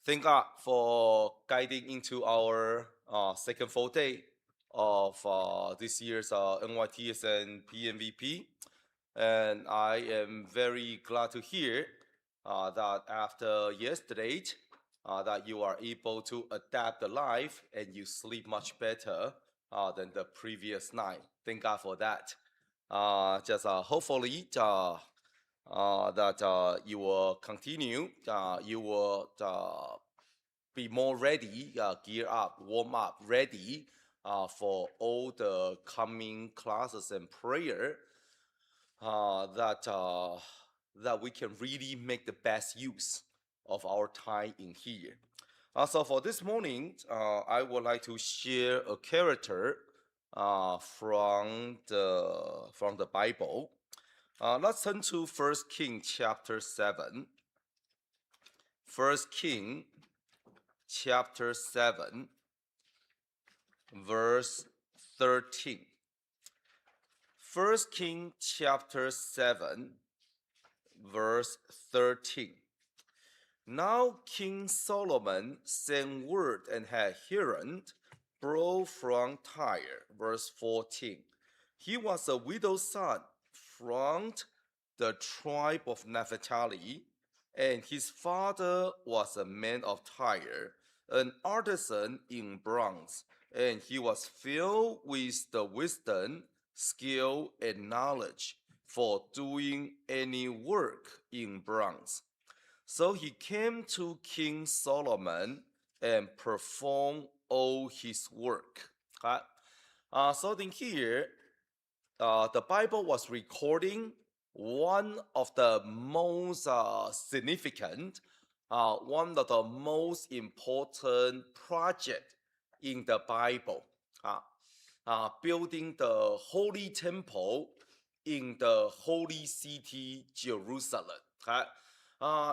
Thank God for guiding into our second full day of this year's NYTS and PMVP. And I am very glad to hear that after yesterday, that you are able to adapt the life and you sleep much better than the previous night. Thank God for that. Just hopefully that you will continue, you will be more ready, gear up, warm up, ready for all the coming classes and prayer that we can really make the best use of our time in here. So for this morning, I would like to share a character from the Bible. Let's turn to 1 King chapter 7. 1 King chapter 7, verse 13. 1 King chapter 7, verse 13. Now King Solomon sent word and had Hiram brought from Tyre. Verse 14. He was a widow's son from the tribe of Naphtali, and his father was a man of Tyre, an artisan in bronze, and he was filled with the wisdom, skill, and knowledge for doing any work in bronze. So he came to King Solomon and performed all his work. Okay? So in here, the Bible was recording one of the most significant, one of the most important project in the Bible, building the Holy Temple in the holy city Jerusalem. Okay?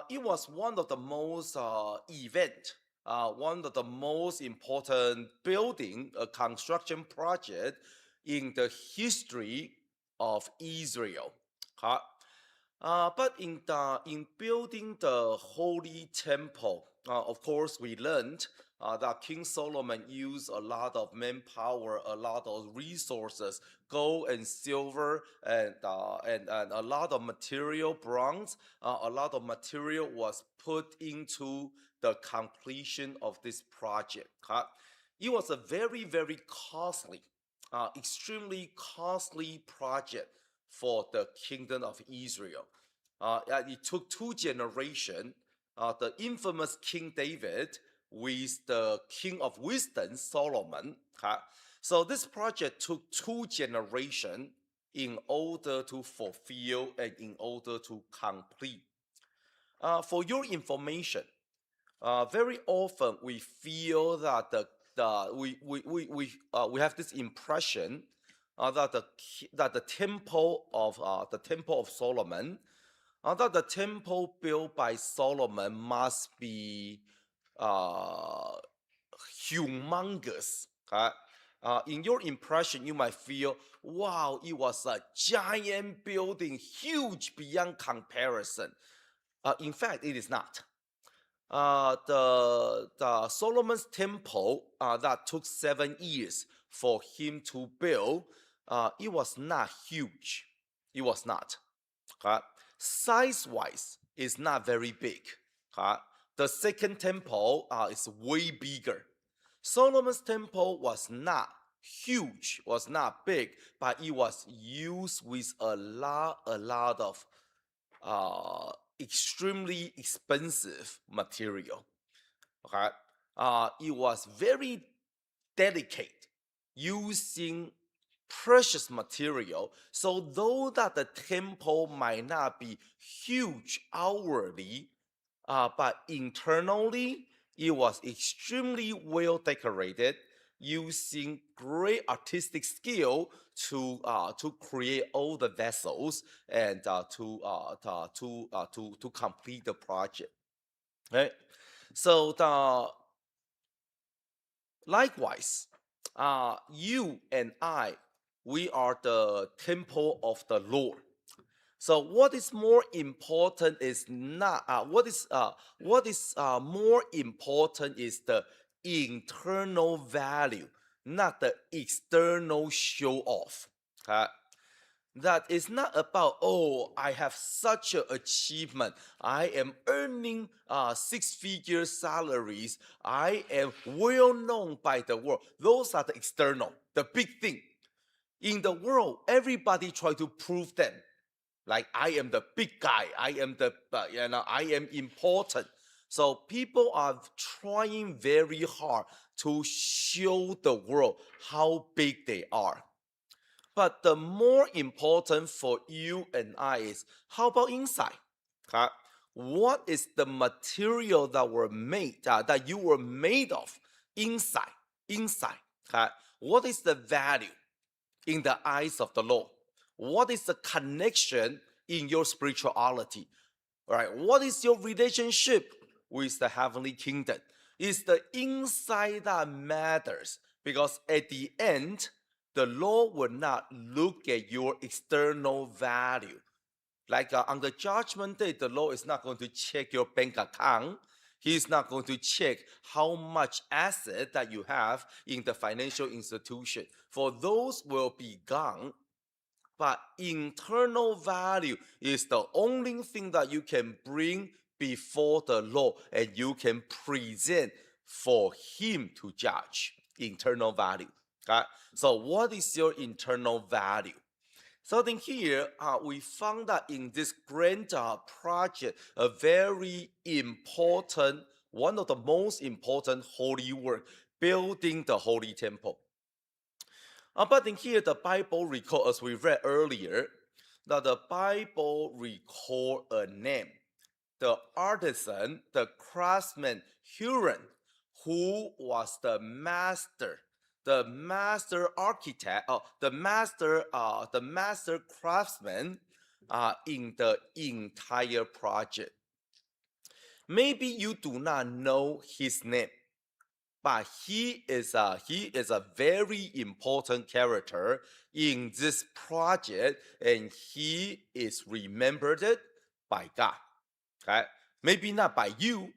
It was one of the most one of the most important building, construction project in the history of Israel. Okay? But in building the holy temple, of course, we learned that King Solomon used a lot of manpower, a lot of resources, gold and silver, and a lot of material, bronze. A lot of material was put into the completion of this project. It was a very costly, extremely costly project for the kingdom of Israel. It took two generations, the infamous King David with the king of wisdom, Solomon. So this project took two generations in order to fulfill and in order to complete. For your information, very often we feel that we have this impression that the temple of Solomon, that the temple built by Solomon must be humongous. In your impression, you might feel, wow, it was a giant building, huge beyond comparison. In fact, it is not. The Solomon's temple that took 7 years for him to build, it was not huge. It was not. Size-wise, it's not very big. The second temple is way bigger. Solomon's temple was not huge, was not big, but it was used with a lot of extremely expensive material. Okay, it was very delicate, using precious material. So though that the temple might not be huge outwardly, but internally it was extremely well decorated, using great artistic skill to create all the vessels and to complete the project. Right? So likewise, you and I, we are the temple of the Lord. So what is more important is not what is more important is the internal value, not the external show off. Okay? That is not about, oh, I have such an achievement. I am earning six-figure salaries. I am well known by the world. Those are the external, the big thing. In the world, everybody try to prove them. Like I am the big guy. I am I am important. So people are trying very hard to show the world how big they are. But the more important for you and I is how about inside? Okay? What is the material that were made that you were made of inside? Inside. Okay? What is the value in the eyes of the Lord? What is the connection in your spirituality? Right? What is your relationship with the heavenly kingdom? It's the inside that matters because at the end, the Lord will not look at your external value. Like on the judgment day, the Lord is not going to check your bank account. He's not going to check how much asset that you have in the financial institution. For those will be gone. But internal value is the only thing that you can bring before the Lord and you can present for Him to judge. Internal value. Okay? So, what is your internal value? So then here, we found that in this grand project, a very important, one of the most important holy work, building the holy temple. But in here, the Bible record, as we read earlier, that the Bible record a name, the artisan, the craftsman, Hiram, who was the master architect, the master craftsman in the entire project. Maybe you do not know his name, but he is a very important character in this project, and he is remembered by God. Okay, maybe not by you,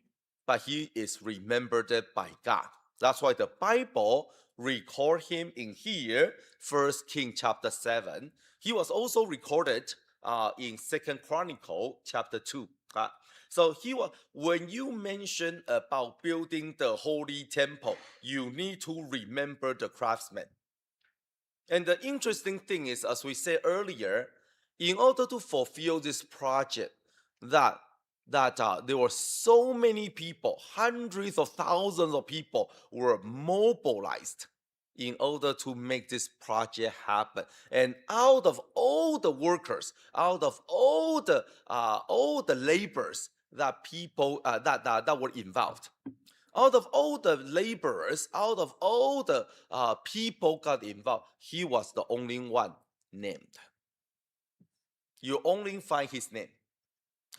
but he is remembered by God. That's why the Bible record him in here, First King chapter 7. He was also recorded in Second Chronicle chapter 2. Okay? So he was, when you mention about building the holy temple, you need to remember the craftsman. And the interesting thing is, as we said earlier, in order to fulfill this project, that there were so many people, hundreds of thousands of people were mobilized in order to make this project happen. And out of all the workers, out of all the laborers that people that were involved, out of all the laborers, out of all the people got involved, he was the only one named. You only find his name.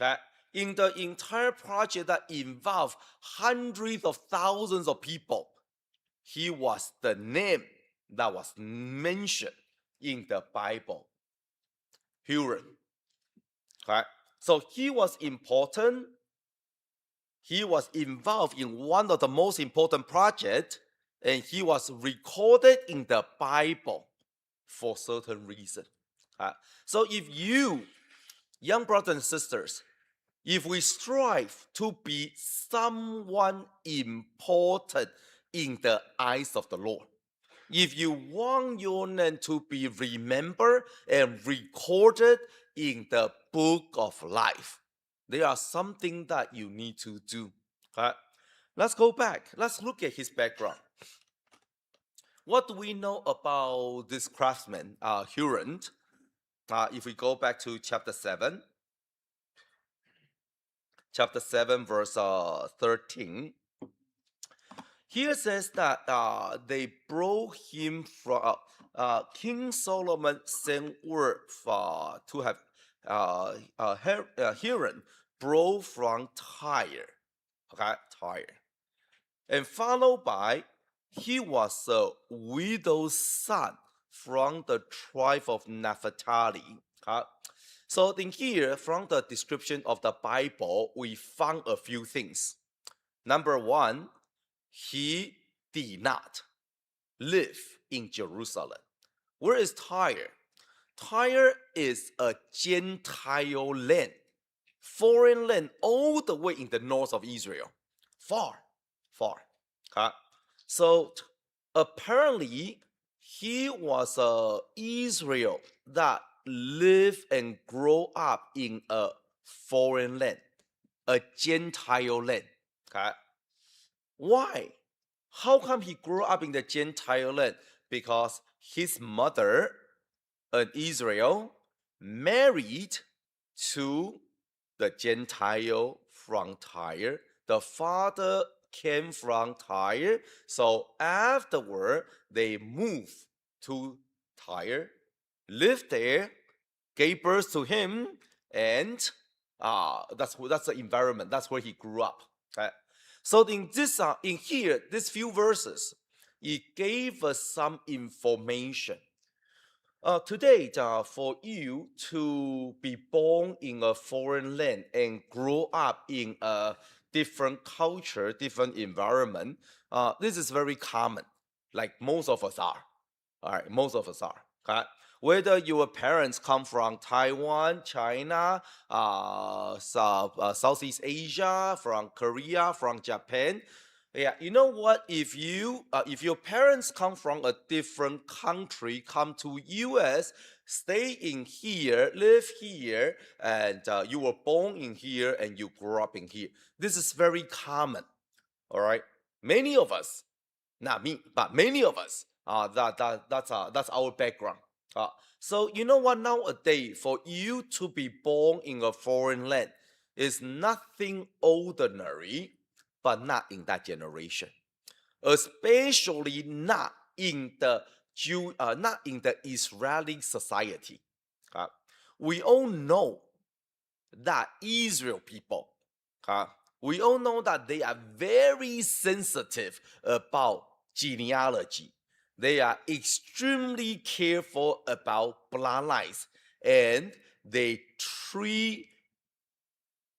Okay? In the entire project that involved hundreds of thousands of people, he was the name that was mentioned in the Bible. Hiram. Okay? So he was important. He was involved in one of the most important projects, and he was recorded in the Bible for certain reason. So if you, young brothers and sisters, if we strive to be someone important in the eyes of the Lord, if you want your name to be remembered and recorded in the book of life, there are something that you need to do. Okay? Let's go back. Let's look at his background. What do we know about this craftsman, Hiram? If we go back to chapter 7, verse 13. Here says that they brought him from King Solomon sent word to have Hiram brought from Tyre. Okay, Tyre. And followed by, he was a widow's son from the tribe of Naphtali. Okay? So in here, from the description of the Bible, we found a few things. Number one, he did not live in Jerusalem. Where is Tyre? Tyre is a Gentile land, foreign land, all the way in the north of Israel. Far. Okay? So apparently, he was a Israel that lived and grew up in a foreign land, a Gentile land. Okay? Why? How come he grew up in the Gentile land? Because his mother, an Israel, married to the Gentile from Tyre. The father came from Tyre, so afterward they moved to Tyre, lived there, gave birth to him, and that's the environment. That's where he grew up. Okay? So in here, these few verses, it gave us some information. Today, for you to be born in a foreign land and grow up in a different culture, different environment, this is very common. Like most of us are. All right, most of us are. Okay? Whether your parents come from Taiwan, China, Southeast Asia, from Korea, from Japan, yeah, you know what? If your parents come from a different country, come to US, stay in here, live here, and you were born in here and you grew up in here. This is very common. All right, many of us, not me, but many of us, that's our background. So you know what? Nowadays, for you to be born in a foreign land is nothing ordinary, but not in that generation, especially not in the not in the Israeli society. We all know that Israel people, we all know that they are very sensitive about genealogy. They are extremely careful about bloodlines, and they treat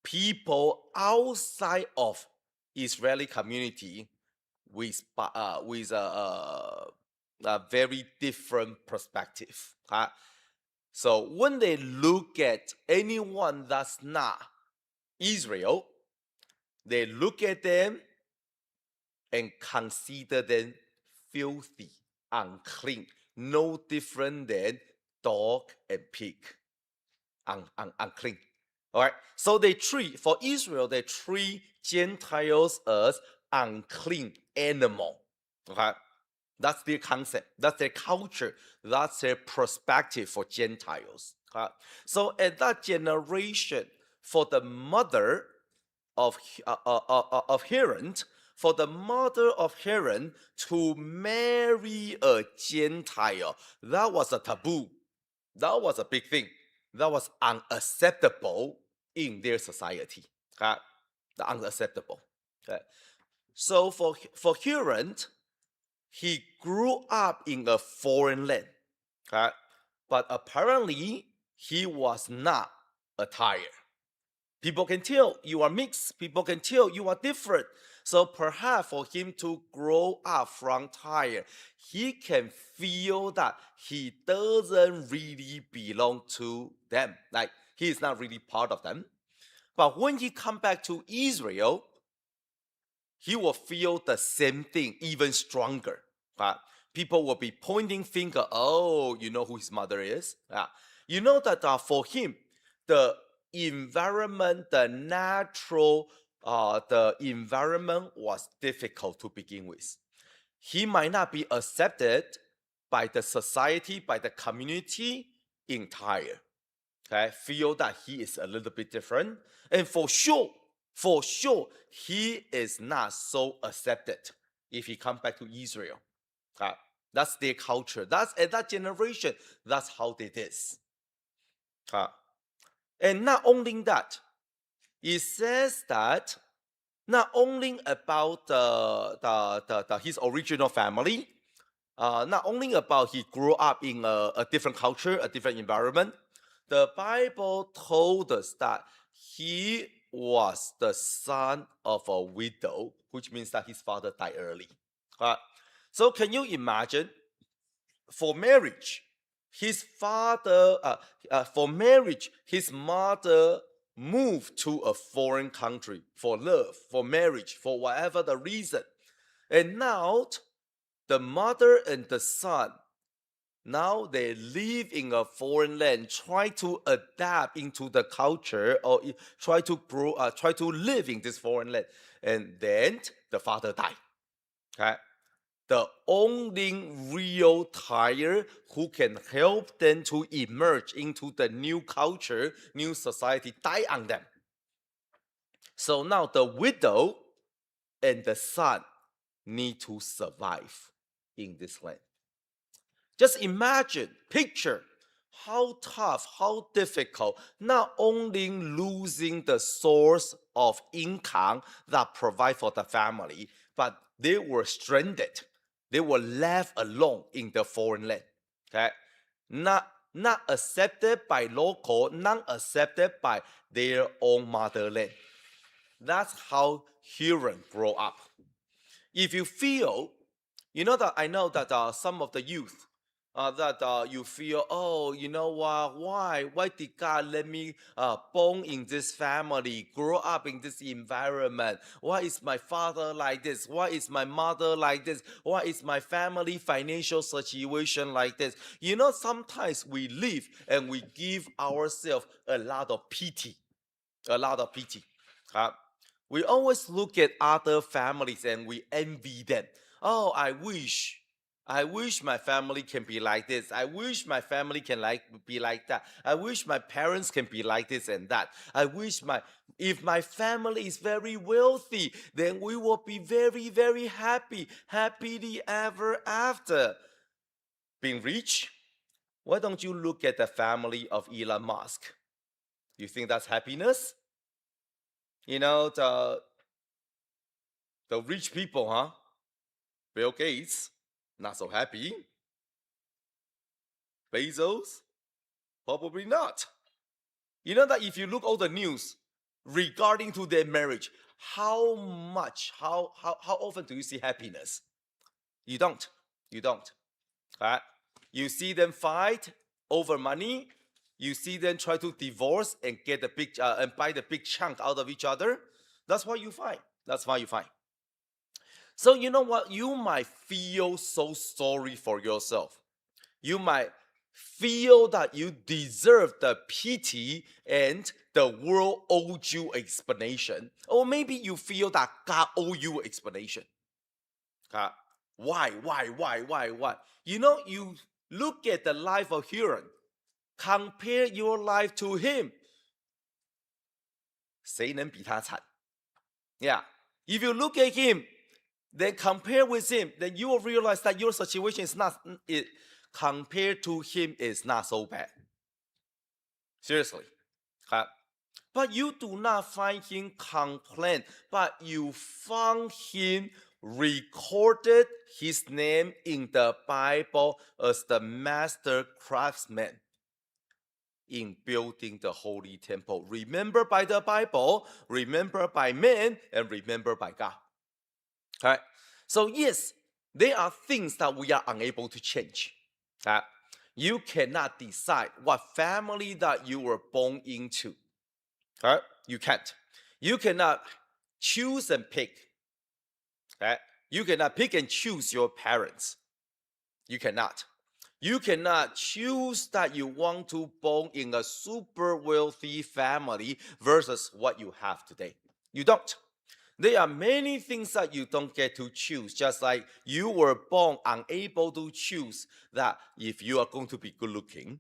people outside of Israeli community with a very different perspective. So when they look at anyone that's not Israel, they look at them and consider them filthy, unclean, no different than dog and pig, unclean. All right. So for Israel, they treat Gentiles as unclean animal. Okay. That's their concept. That's their culture. That's their perspective for Gentiles. Okay? So at that generation, for the mother of Hiram, for the mother of Hiram to marry a Gentile, that was a taboo. That was a big thing. That was unacceptable in their society. Okay? Unacceptable. Okay? So for Hiram, he grew up in a foreign land. Okay? But apparently, he was not a Tyre. People can tell you are mixed. People can tell you are different. So perhaps for him to grow up from Tyre, he can feel that he doesn't really belong to them. Like he is not really part of them. But when he come back to Israel, he will feel the same thing, even stronger. People will be pointing finger. Oh, you know who his mother is? You know that for him, the environment, the natural, the environment was difficult to begin with. He might not be accepted by the society, by the community entire. Okay, feel that he is a little bit different, and for sure, he is not so accepted if he comes back to Israel. Okay, that's their culture. That's at that generation. That's how they did. And not only that, it says that not only about his original family, not only about he grew up in a different culture, a different environment. the Bible told us that he was the son of a widow, which means that his father died early. So can you imagine, for marriage, his mother moved to a foreign country for love, for marriage, for whatever the reason. And now the mother and the son, now they live in a foreign land, try to adapt into the culture, or try to live in this foreign land. And then the father died. Okay? The only real tire who can help them to emerge into the new culture, new society, die on them. So now the widow and the son need to survive in this land. Just imagine, picture how tough, how difficult, not only losing the source of income that provide for the family, but they were stranded. They were left alone in the foreign land. Okay? Not accepted by local, not accepted by their own motherland. That's how Hiram grew up. If you feel, I know that some of the youth, that you feel, oh, you know what, why did God let me born in this family, grow up in this environment? Why is my father like this? Why is my mother like this? Why is my family financial situation like this? Sometimes we live and we give ourselves a lot of pity. We always look at other families and we envy them. Oh, I wish my family can be like this. I wish my family can be like that. I wish my parents can be like this and that. I wish if my family is very wealthy, then we will be very, very happily ever after. Being rich? Why don't you look at the family of Elon Musk? You think that's happiness? The rich people, huh? Bill Gates, not so happy. Bezos, probably not. You know that if you look all the news regarding to their marriage, how often do you see happiness? You don't. Right? You see them fight over money. You see them try to divorce and get the big and buy the big chunk out of each other. That's why you fight. So you know what? You might feel so sorry for yourself. You might feel that you deserve the pity and the world owes you explanation. Or maybe you feel that God owes you explanation. Why? You look at the life of Hiram. Compare your life to him. 谁能比他惨? Yeah. If you look at him, then compare with him, then you will realize that your situation is not, compared to him, is not so bad. Seriously. But you do not find him complain, but you found him recorded his name in the Bible as the master craftsman in building the holy temple. Remember by the Bible, remember by men, and remember by God. Okay? So yes, there are things that we are unable to change. You cannot decide what family that you were born into. You can't. You cannot choose and pick. You cannot pick and choose your parents. You cannot. You cannot choose that you want to born in a super wealthy family versus what you have today. You don't. There are many things that you don't get to choose, just like you were born unable to choose that if you are going to be good looking,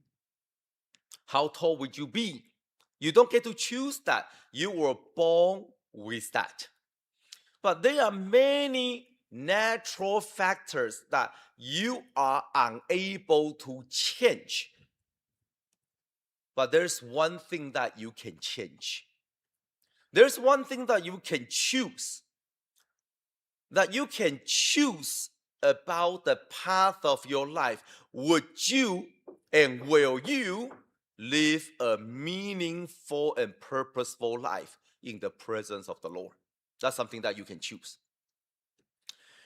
how tall would you be? You don't get to choose that. You were born with that. But there are many natural factors that you are unable to change. But there's one thing that you can change. There's one thing that you can choose. That you can choose about the path of your life. Would you and will you live a meaningful and purposeful life in the presence of the Lord. That's something that you can choose.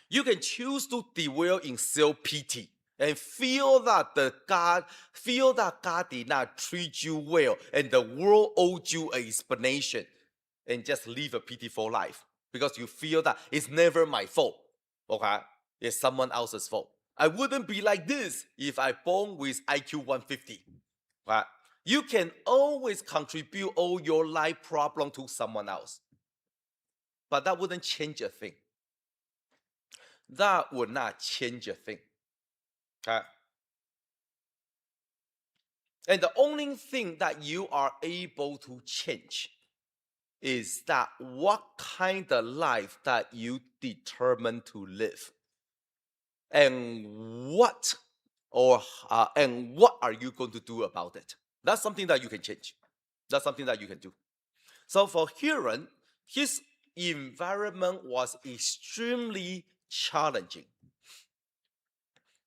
You can choose to dwell in self-pity and feel that God did not treat you well and the world owed you an explanation, and just live a pitiful life because you feel that it's never my fault. Okay? It's someone else's fault. I wouldn't be like this if I born with IQ 150. Right? You can always contribute all your life problem to someone else. But that wouldn't change a thing. That would not change a thing. Okay? And the only thing that you are able to change is that what kind of life that you determine to live. And what are you going to do about it? That's something that you can change. That's something that you can do. So for Hiram, his environment was extremely challenging,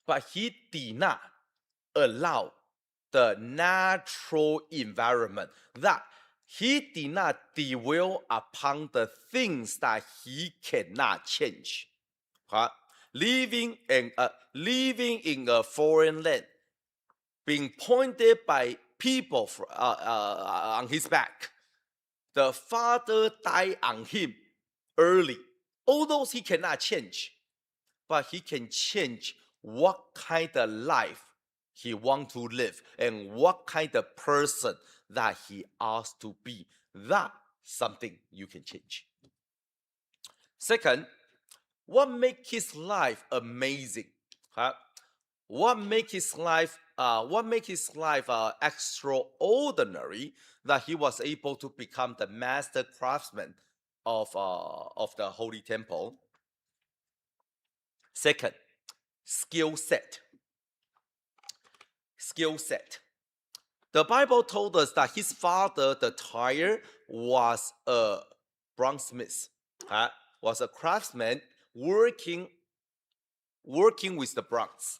but he did not allow the natural environment, that he did not dwell upon the things that he cannot change. Living in a foreign land, being pointed by people on his back. The father died on him early. All those he cannot change, but he can change what kind of life he wants to live and what kind of person that he asked to be. That's something you can change. Second, what makes his life amazing? What makes his life extraordinary, that he was able to become the master craftsman of the Holy Temple? Second, skill set. Skill set. The Bible told us that his father, the tire, was a bronzesmith, was a craftsman working with the bronze.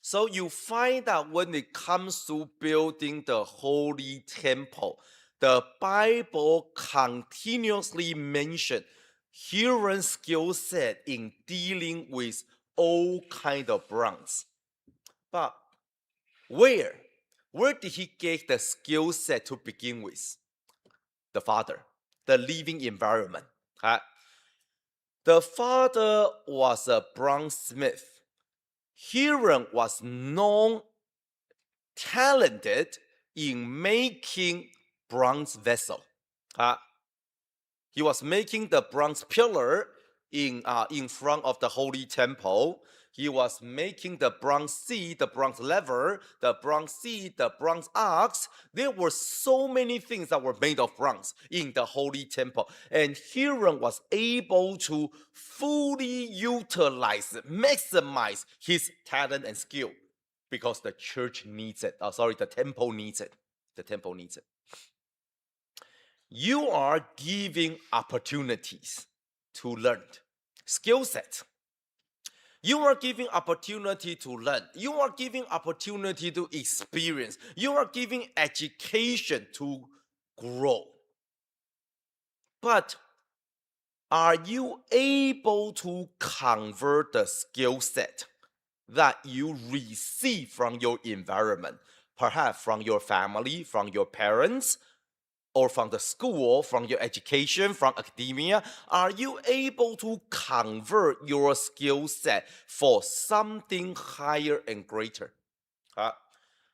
So you find that when it comes to building the Holy Temple, the Bible continuously mentions Hiram's skill set in dealing with all kinds of bronze. But where did he get the skill set to begin with? The father, the living environment. The father was a bronzesmith. Hiram was known, talented in making bronze vessel. He was making the bronze pillar in front of the Holy Temple. He was making the bronze seat, the bronze lever, the bronze seat, the bronze ox. There were so many things that were made of bronze in the Holy Temple. And Hiram was able to fully utilize, maximize his talent and skill because the church needs it. The temple needs it. The temple needs it. You are giving opportunities to learn. Skill set. You are giving opportunity to learn. You are giving opportunity to experience. You are giving education to grow. But are you able to convert the skill set that you receive from your environment, perhaps from your family, from your parents, or from the school, from your education, from academia? Are you able to convert your skill set for something higher and greater?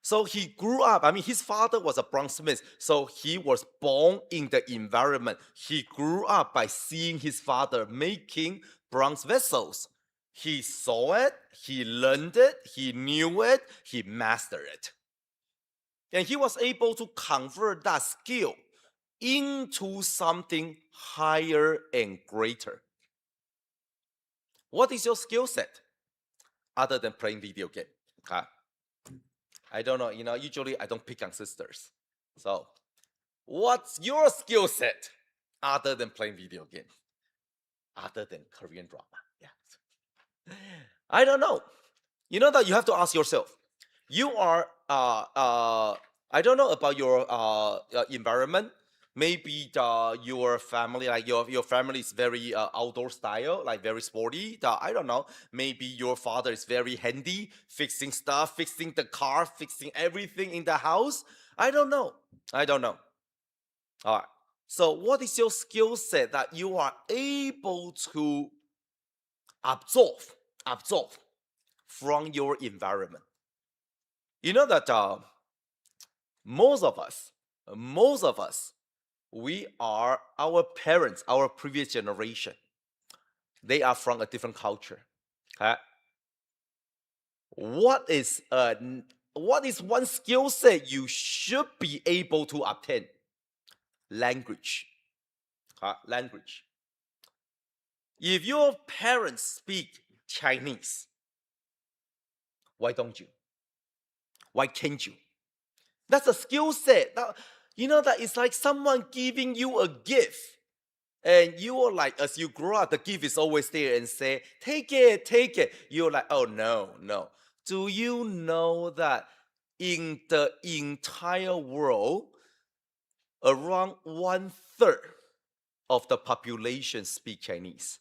So he grew up, his father was a bronzesmith, so he was born in the environment. He grew up by seeing his father making bronze vessels. He saw it, he learned it, he knew it, he mastered it. And he was able to convert that skill into something higher and greater. What is your skill set other than playing video game? I don't know, usually I don't pick on sisters. So what's your skill set other than playing video games? Other than Korean drama? Yeah. I don't know. You know that you have to ask yourself. You are I don't know about your environment. Maybe your family, like your family is very outdoor style, like very sporty. I don't know. Maybe your father is very handy, fixing stuff, fixing the car, fixing everything in the house. I don't know. I don't know. All right. So, what is your skill set that you are able to absorb from your environment? You know that most of us, we are our parents, our previous generation. They are from a different culture. Okay? What is one skill set you should be able to obtain? Language. Language. If your parents speak Chinese, why don't you? Why can't you? That's a skill set. You know that it's like someone giving you a gift. And you are like, as you grow up, the gift is always there and say, take it, take it. You're like, oh, no, no. Do you know that in the entire world, around 1/3 of the population speak Chinese?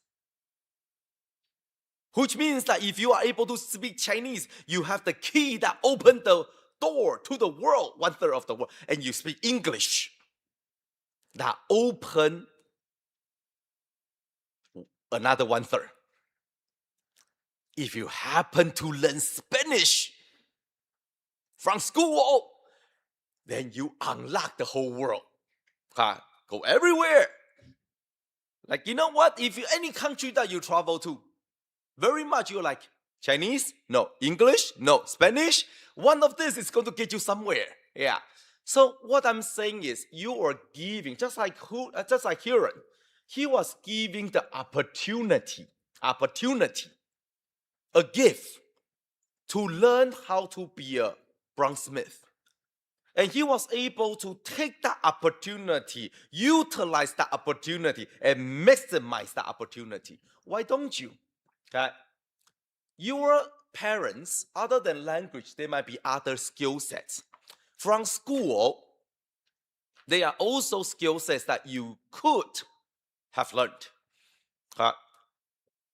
Which means that if you are able to speak Chinese, you have the key that opened the door to the world, 1/3 of the world. And you speak English, that open another 1/3. If you happen to learn Spanish from school, then you unlock the whole world. Go everywhere. Like, you know what? If you any country that you travel to, very much you're like, Chinese? No. English? No. Spanish? One of this is going to get you somewhere. Yeah. So what I'm saying is, you are giving, just like Hiram, he was giving the opportunity, a gift to learn how to be a bronzesmith. And he was able to take that opportunity, utilize that opportunity, and maximize that opportunity. Why don't you? Okay? Your parents, other than language, there might be other skill sets. From school, there are also skill sets that you could have learned. Okay?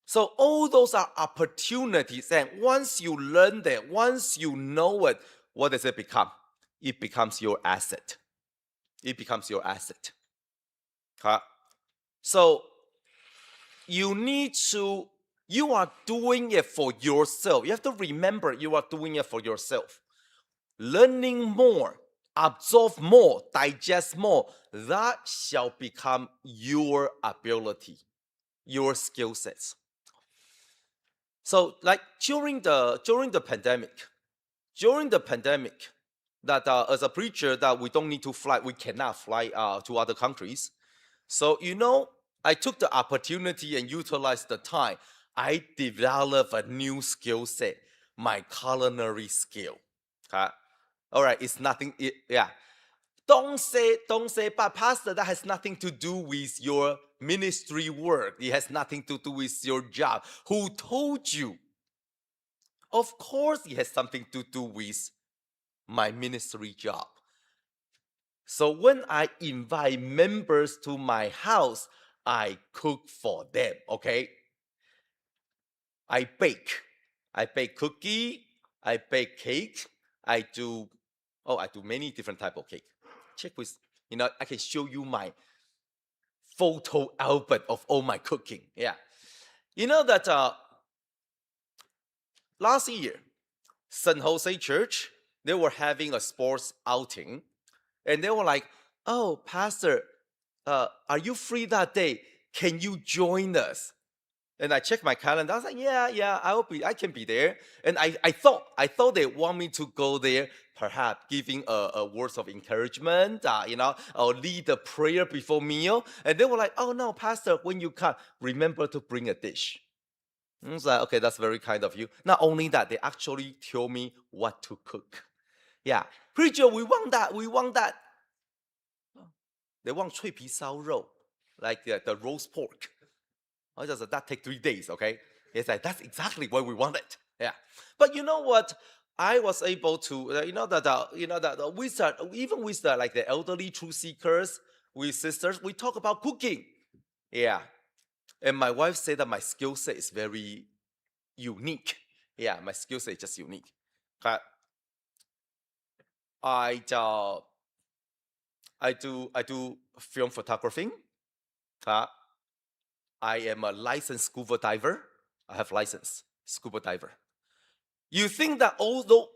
So all those are opportunities, and once you learn that, once you know it, what does it become? It becomes your asset. It becomes your asset. Okay? So you are doing it for yourself. You have to remember you are doing it for yourself. Learning more, absorb more, digest more, that shall become your ability, your skill sets. So, like during the pandemic, that as a preacher, that we don't need to fly, we cannot fly to other countries. So I took the opportunity and utilized the time. I developed a new skill set, my culinary skill. Okay? All right, it's nothing. Yeah. Don't say, but pastor, that has nothing to do with your ministry work. It has nothing to do with your job. Who told you? Of course, it has something to do with my ministry job. So when I invite members to my house, I cook for them, okay? I bake cookie, I bake cake, I do many different type of cake. Check with, I can show you my photo album of all my cooking. Yeah. You know that last year, San Jose Church, they were having a sports outing, and they were like, oh, pastor, are you free that day? Can you join us? And I checked my calendar. I was like, yeah, I can be there. And I thought they want me to go there, perhaps giving a words of encouragement, or lead a prayer before meal. And they were like, oh no, pastor, when you come, remember to bring a dish. And I was like, okay, that's very kind of you. Not only that, they actually tell me what to cook. Yeah, preacher, we want that. They want 脆皮烧肉, like the roast pork. That take 3 days, okay? It's like, that's exactly what we wanted. Yeah. But you know what? I was able to, with even with like the elderly truth seekers, with sisters, we talk about cooking. Yeah, and my wife said that my skill set is very unique. Yeah, my skill set is just unique. Okay. I I do film photography. Okay. I am a licensed scuba diver. I have license scuba diver. You think that although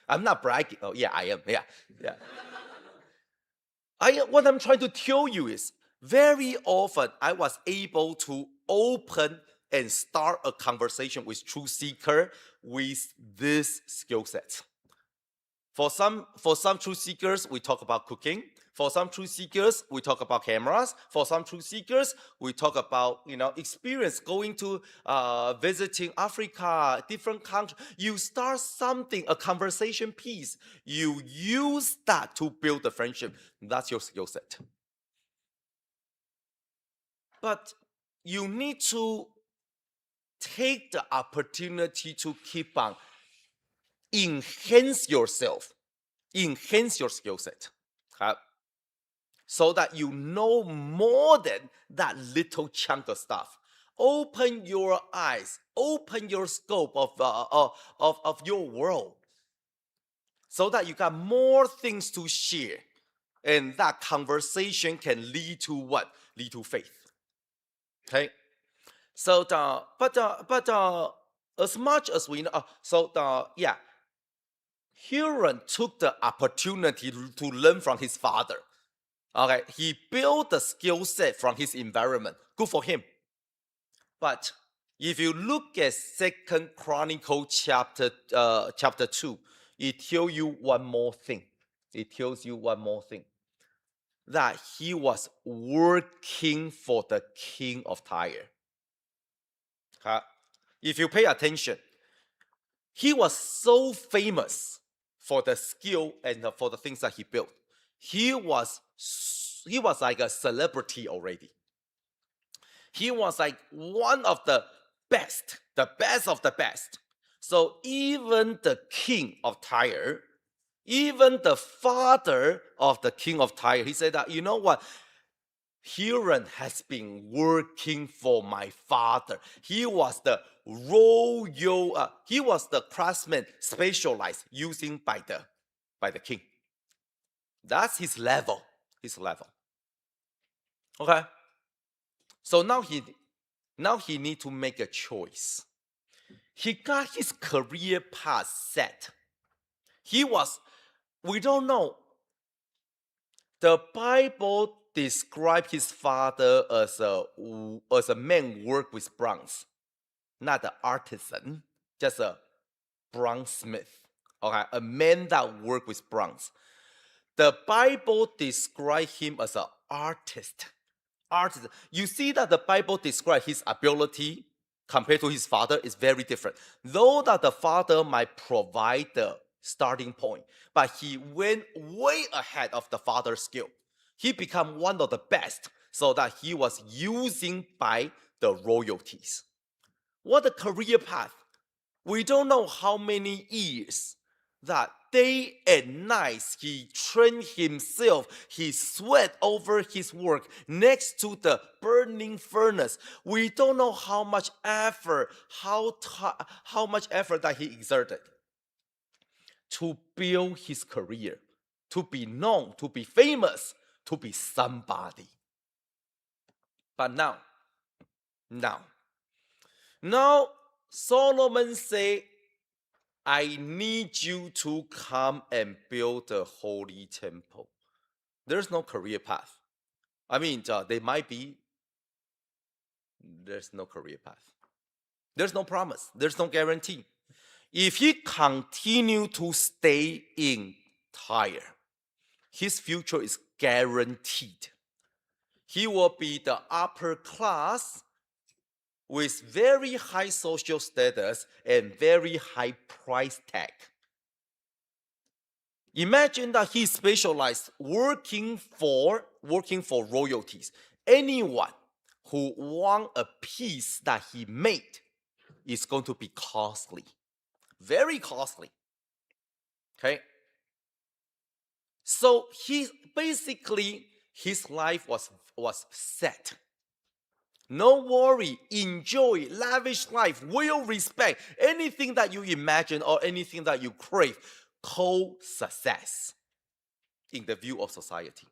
I'm not bragging. Oh yeah, I am. Yeah, yeah. What I'm trying to tell you is very often I was able to open and start a conversation with truth seeker with this skill set. For some truth seekers, we talk about cooking. For some truth seekers, we talk about cameras. For some truth seekers, we talk about experience going to visiting Africa, different countries. You start something, a conversation piece. You use that to build a friendship. That's your skill set. But you need to take the opportunity to keep on enhance yourself, enhance your skill set. Okay? So that you know more than that little chunk of stuff. Open your eyes, open your scope of your world, so that you got more things to share, and that conversation can lead to what? Lead to faith. Okay. So as much as we know, Hiram took the opportunity to learn from his father. Okay, he built the skill set from his environment. Good for him. But if you look at Second Chronicle chapter 2, it tells you one more thing. It tells you one more thing. That he was working for the king of Tyre. Okay? If you pay attention, he was so famous for the skill and for the things that he built. He was like a celebrity already. He was like one of the best of the best. So even the king of Tyre, even the father of the king of Tyre, he said that, you know what? Hiram has been working for my father. He was the royal, he was the craftsman specialized using by the king. That's his level. His level. Okay. So now he need to make a choice. He got his career path set. We don't know. The Bible describes his father as a man work with bronze, not an artisan, just a bronzesmith. Okay, a man that work with bronze. The Bible describes him as an artist. You see that the Bible describes his ability compared to his father is very different. Though that the father might provide the starting point, but he went way ahead of the father's skill. He became one of the best, so that he was using by the royalties. What a career path. We don't know how many years that day and night he trained himself, he sweat over his work next to the burning furnace. We don't know how much effort, how much effort that he exerted to build his career, to be known, to be famous, to be somebody. But now Solomon say, I need you to come and build a holy temple. There's no career path. I mean, there might be. There's no career path. There's no promise. There's no guarantee. If he continue to stay in Tyre, his future is guaranteed. He will be the upper class with very high social status and very high price tag. Imagine that he specialized working for royalties. Anyone who want a piece that he made is going to be costly, very costly. Okay. So his life was set. No worry, enjoy, lavish life, will respect anything that you imagine or anything that you crave. Call success in the view of society.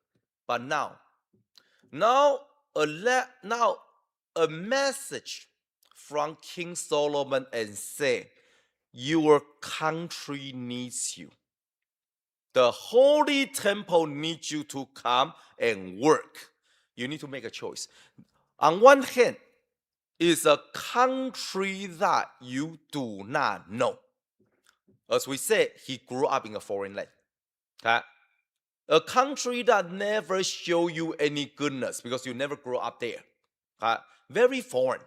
But now now a message from King Solomon and say, your country needs you. The holy temple needs you to come and work. You need to make a choice. On one hand, is a country that you do not know. As we said, he grew up in a foreign land. Okay? A country that never show you any goodness because you never grew up there. Okay? Very foreign,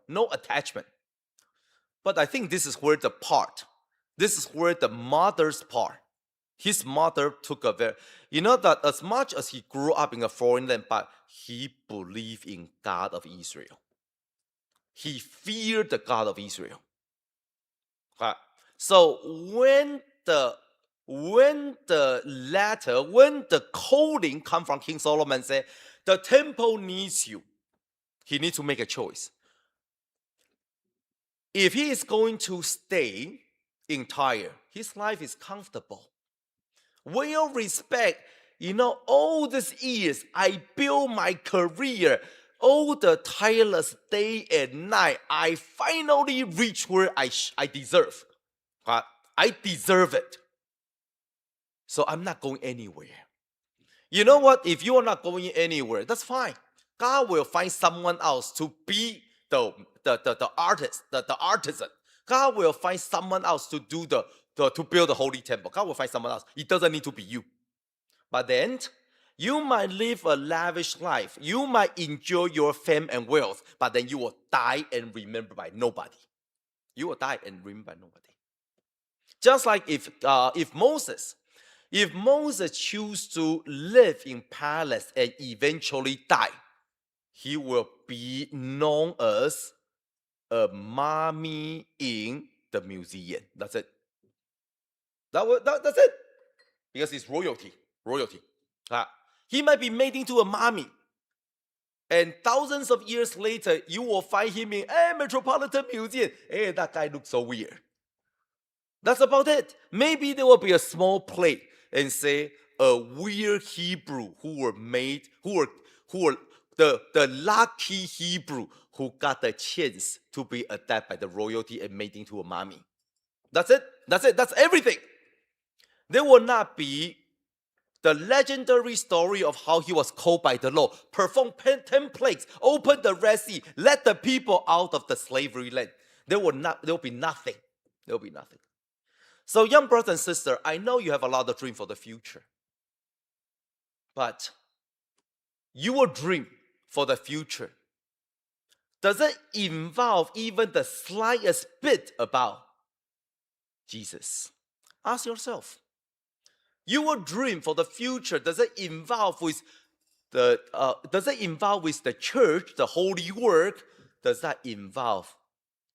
no attachment. But I think this is where the mother's part. His mother took a very, that as much as he grew up in a foreign land, but he believed in God of Israel. He feared the God of Israel. Okay. So when the calling come from King Solomon, say the temple needs you, he needs to make a choice. If he is going to stay in Tyre, his life is comfortable. Will respect, all these years I built my career, all the tireless day and night, I finally reach where I deserve. I deserve it. So I'm not going anywhere. You know what? If you are not going anywhere, that's fine. God will find someone else to be the artist, the artisan. God will find someone else to do to build the holy temple. God will find someone else. It doesn't need to be you. But then you might live a lavish life. You might enjoy your fame and wealth, but then you will die and remembered by nobody. You will die and remembered by nobody. Just like if Moses chooses to live in palace and eventually die, he will be known as a mummy in the museum. That's it. That's it. Because it's royalty. He might be made into a mummy. And thousands of years later, you will find him in a Metropolitan Museum. Hey, that guy looks so weird. That's about it. Maybe there will be a small plate and say a weird Hebrew who were the lucky Hebrew who got the chance to be adopted by the royalty and made into a mummy. That's it. That's everything. There will not be the legendary story of how he was called by the Lord, performed 10 plagues, opened the Red Sea, led the people out of the slavery land. There will be nothing. There will be nothing. So, young brothers and sisters, I know you have a lot of dream for the future. But your dream for the future, does it involve even the slightest bit about Jesus? Ask yourself. Your dream for the future, does it involve with the church, the holy work? Does that involve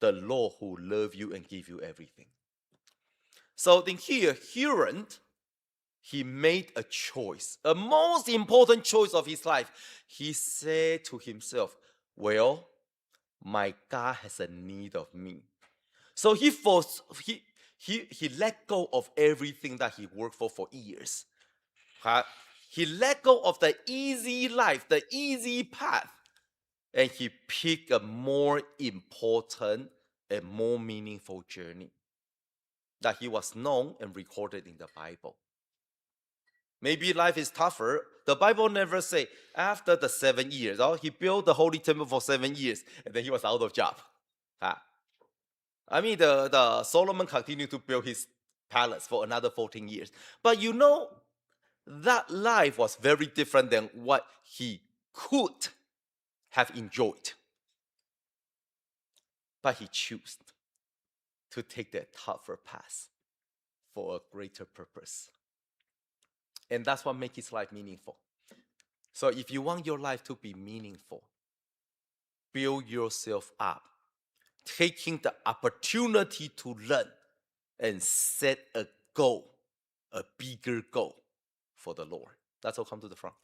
the Lord who loves you and give you everything? So then here, Hiram, he made a choice, a most important choice of his life. He said to himself, well, my God has a need of me. So he let go of everything that he worked for years. He let go of the easy life, the easy path, and he picked a more important and more meaningful journey that he was known and recorded in the Bible. Maybe life is tougher. The Bible never say after the 7 years. He built the holy temple for 7 years and then he was out of job. I mean, the Solomon continued to build his palace for another 14 years. But that life was very different than what he could have enjoyed. But he chose to take the tougher path for a greater purpose. And that's what makes his life meaningful. So if you want your life to be meaningful, build yourself up, taking the opportunity to learn and set a goal, a bigger goal for the Lord. Let's all come to the front.